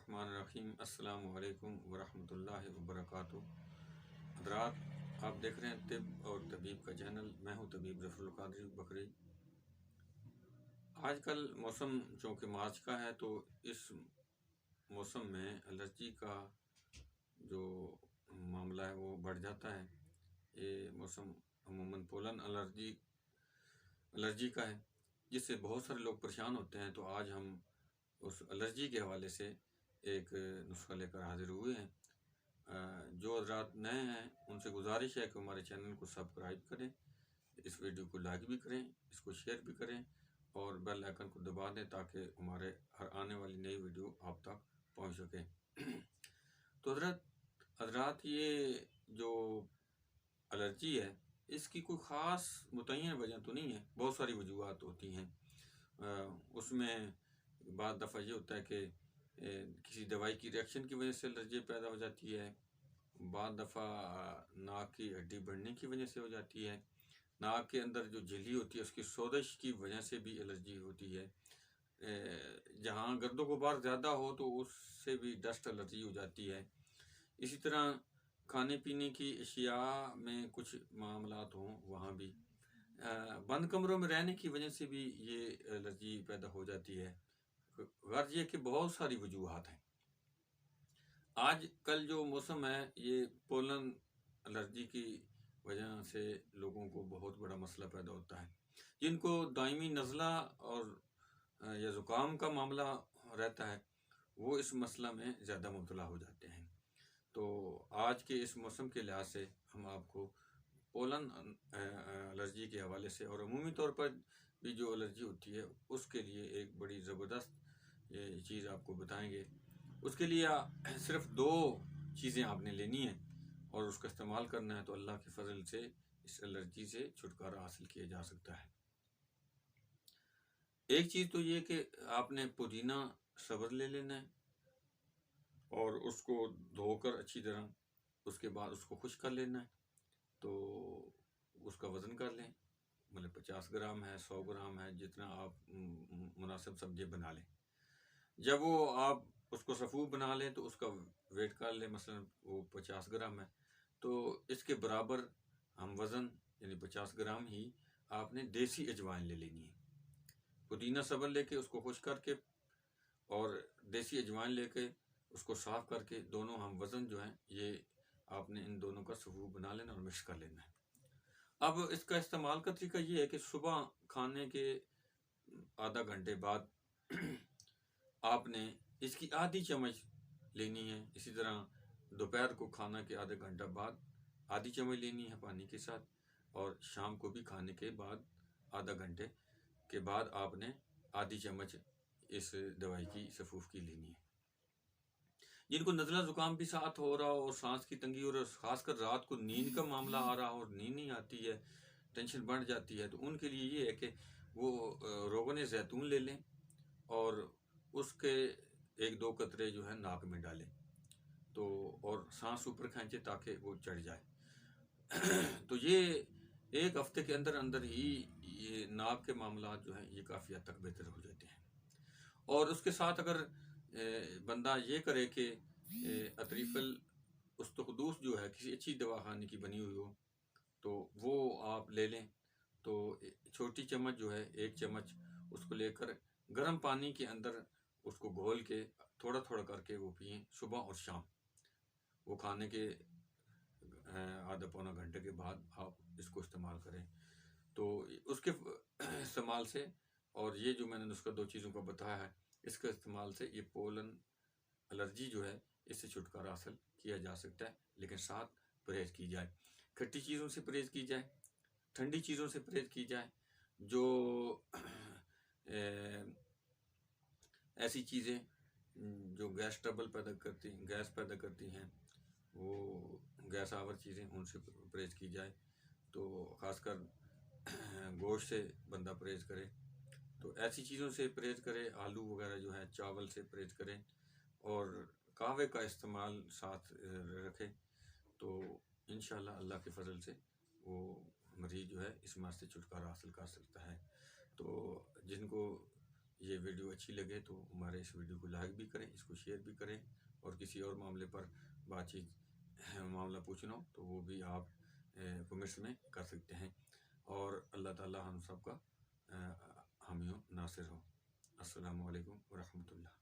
الرحمن الرحیم۔ السلام علیکم ورحمۃ اللہ وبرکاتہ۔ حضرات، آپ دیکھ رہے ہیں طب اور طبیب کا چینل۔ میں ہوں طبیب ظفر القادری بکری۔ آج کل موسم چونکہ مارچ کا ہے تو اس موسم میں الرجی کا جو معاملہ ہے وہ بڑھ جاتا ہے۔ یہ موسم عموماً پولن الرجی کا ہے، جس سے بہت سارے لوگ پریشان ہوتے ہیں۔ تو آج ہم اس الرجی کے حوالے سے ایک نسخہ لے کر حاضر ہوئے ہیں۔ جو حضرات نئے ہیں ان سے گزارش ہے کہ ہمارے چینل کو سبسکرائب کریں، اس ویڈیو کو لائک بھی کریں، اس کو شیئر بھی کریں اور بیل آئیکن کو دبا دیں تاکہ ہمارے ہر آنے والی نئی ویڈیو آپ تک پہنچ سکے۔ تو حضرات یہ جو الرجی ہے اس کی کوئی خاص متعین وجہ تو نہیں ہے، بہت ساری وجوہات ہوتی ہیں۔ اس میں بعض دفعہ یہ ہوتا ہے کہ کسی دوائی کی ریئیکشن کی وجہ سے الرجی پیدا ہو جاتی ہے، بعض دفعہ ناک کی ہڈی بڑھنے کی وجہ سے ہو جاتی ہے، ناک کے اندر جو جھلی ہوتی ہے اس کی سوزش کی وجہ سے بھی الرجی ہوتی ہے، جہاں گرد و غبار زیادہ ہو تو اس سے بھی ڈسٹ الرجی ہو جاتی ہے۔ اسی طرح کھانے پینے کی اشیاء میں کچھ معاملات ہوں وہاں بھی، بند کمروں میں رہنے کی وجہ سے بھی یہ الرجی پیدا ہو جاتی ہے۔ غرض یہ کہ بہت ساری وجوہات ہیں۔ آج کل جو موسم ہے یہ پولن الرجی کی وجہ سے لوگوں کو بہت بڑا مسئلہ پیدا ہوتا ہے۔ جن کو دائمی نزلہ اور یا زکام کا معاملہ رہتا ہے وہ اس مسئلہ میں زیادہ مبتلا ہو جاتے ہیں۔ تو آج کے اس موسم کے لحاظ سے ہم آپ کو پولن الرجی کے حوالے سے اور عمومی طور پر بھی جو الرجی ہوتی ہے اس کے لیے ایک بڑی زبردست یہ چیز آپ کو بتائیں گے۔ اس کے لیے صرف 2 چیزیں آپ نے لینی ہیں اور اس کا استعمال کرنا ہے، تو اللہ کے فضل سے اس الرجی سے چھٹکارا حاصل کیا جا سکتا ہے۔ ایک چیز تو یہ کہ آپ نے پودینہ صبر لے لینا ہے اور اس کو دھو کر اچھی طرح اس کے بعد اس کو خشک کر لینا ہے۔ تو اس کا وزن کر لیں، مطلب 50 گرام ہے، 100 گرام ہے، جتنا آپ مناسب سبزی بنا لیں۔ جب وہ آپ اس کو صفوف بنا لیں تو اس کا ویٹ کر لیں، مثلا وہ 50 گرام ہے تو اس کے برابر ہم وزن یعنی 50 گرام ہی آپ نے دیسی اجوائن لے لینی ہے۔ پودینہ صبر لے کے اس کو خشک کر کے اور دیسی اجوائن لے کے اس کو صاف کر کے دونوں ہم وزن جو ہیں یہ آپ نے ان دونوں کا صفوف بنا لینا اور مکس کر لینا ہے۔ اب اس کا استعمال کا طریقہ یہ ہے کہ صبح کھانے کے آدھا گھنٹے بعد آپ نے اس کی آدھی چمچ لینی ہے۔ اسی طرح دوپہر کو کھانا کے آدھے گھنٹہ بعد آدھی چمچ لینی ہے پانی کے ساتھ، اور شام کو بھی کھانے کے بعد آدھا گھنٹے کے بعد آپ نے آدھی چمچ اس دوائی کی صفوف کی لینی ہے۔ جن کو نزلہ زکام بھی ساتھ ہو رہا ہو اور سانس کی تنگی اور خاص کر رات کو نیند کا معاملہ آ رہا ہو اور نیند نہیں آتی ہے، ٹینشن بڑھ جاتی ہے، تو ان کے لیے یہ ہے کہ وہ روغن زیتون لے لیں اور اس کے 1-2 قطرے جو ہیں ناک میں ڈالیں تو اور سانس اوپر کھینچے تاکہ وہ چڑھ جائے۔ تو یہ 1 ہفتے کے اندر اندر ہی یہ ناک کے معاملات جو ہیں یہ کافی حد تک بہتر ہو جاتے ہیں۔ اور اس کے ساتھ اگر بندہ یہ کرے کہ اطریف الاستقدوس جو ہے کسی اچھی دواخانے کی بنی ہوئی ہو تو وہ آپ لے لیں، تو چھوٹی چمچ جو ہے 1 چمچ اس کو لے کر گرم پانی کے اندر اس کو گھول کے تھوڑا تھوڑا کر کے وہ پئیں صبح اور شام، وہ کھانے کے آدھا پونا گھنٹے کے بعد آپ اس کو استعمال کریں۔ تو اس کے استعمال سے اور یہ جو میں نے نسخہ 2 چیزوں کا بتایا ہے اس کے استعمال سے یہ پولن الرجی جو ہے اس سے چھٹکارا حاصل کیا جا سکتا ہے، لیکن ساتھ پرہیز کی جائے، کھٹی چیزوں سے پرہیز کی جائے، ٹھنڈی چیزوں سے پرہیز کی جائے، جو ایسی چیزیں جو گیس پیدا کرتی ہیں وہ گیس آور چیزیں ان سے پرہیز کی جائے۔ تو خاص کر گوشت سے بندہ پرہیز کرے، تو ایسی چیزوں سے پرہیز کرے، آلو وغیرہ جو ہے چاول سے پرہیز کریں اور قہوے کا استعمال ساتھ رکھے، تو انشاءاللہ اللہ کے فضل سے وہ مریض جو ہے اس مرض سے چھٹکارا حاصل کر سکتا ہے۔ تو جن کو یہ ویڈیو اچھی لگے تو ہمارے اس ویڈیو کو لائک بھی کریں، اس کو شیئر بھی کریں، اور کسی اور معاملے پر بات چیت معاملہ پوچھنا ہو تو وہ بھی آپ کمنٹس میں کر سکتے ہیں، اور اللہ تعالیٰ ہم سب کا حامی و ناصر ہو۔ السلام علیکم ورحمۃ اللہ۔